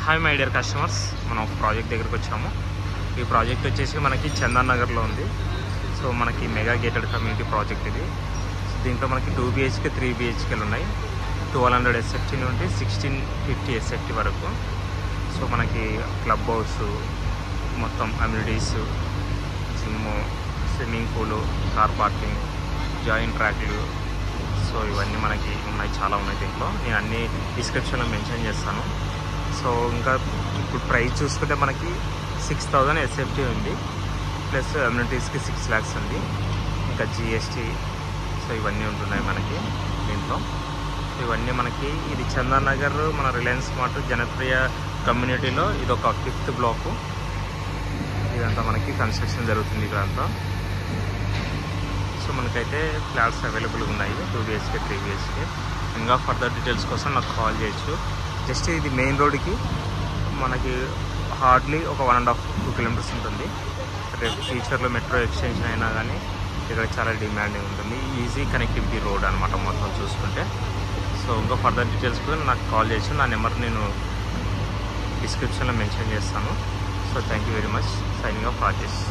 Hi my dear customers, మనం ఒక project దగ్గరికి వచ్చాము. ఈ ప్రాజెక్ట్ వచ్చేసి మనకి చందన్ నగర్లో ఉంది. సో మనకి మెగా గేటెడ్ కమ్యూనిటీ ప్రాజెక్ట్ ఇది. దీంట్లో మనకి 2 BHK 3 BHKలు ఉన్నాయి. 1200 SFT నుండి 1650 SFT వరకు. సో మనకి క్లబ్ హౌస్, మొత్తం amenities, gym, swimming pool, car parking, joint ట్రాక్లు, సో ఇవన్నీ మనకి ఉన్నాయి, చాలా ఉన్నాయి. దీంట్లో నేను అన్ని డిస్క్రిప్షన్లో మెన్షన్ చేస్తాను. సో ఇంకా ఇప్పుడు ప్రైస్ చూసుకుంటే మనకి 6000 SFT ఉంది, ప్లస్ అమ్యూనిటీస్కి 6 lakhs ఉంది, ఇంకా GST, సో ఇవన్నీ ఉంటున్నాయి మనకి దీంట్లో. ఇవన్నీ మనకి ఇది చందన్ నగర్, మన రిలయన్స్ స్మార్ట్ జనప్రియ కమ్యూనిటీలో ఇది ఒక 5th బ్లాకు. ఇదంతా మనకి కన్స్ట్రక్షన్ జరుగుతుంది ఇక్కడంతా. సో మనకైతే ఫ్లాట్స్ అవైలబుల్గా ఉన్నాయి, 2 BHK 3 BHK. ఇంకా ఫర్దర్ డీటెయిల్స్ కోసం నాకు కాల్ చేయొచ్చు. జస్ట్ ఇది మెయిన్ రోడ్కి మనకి హార్డ్లీ ఒక 1.5-2 kilometers ఉంటుంది. రేపు ఫ్యూచర్లో మెట్రో ఎక్స్టెన్షన్ అయినా కానీ ఇక్కడ చాలా డిమాండింగ్ ఉంటుంది. ఈజీ కనెక్టివిటీ రోడ్ అనమాట మొత్తం చూసుకుంటే. సో ఇంకా ఫర్దర్ డీటెయిల్స్ కూడా నాకు కాల్ చేయొచ్చు. నా నెంబర్ నేను డిస్క్రిప్షన్లో మెన్షన్ చేస్తాను. So thank you very much. Signing off Rajesh.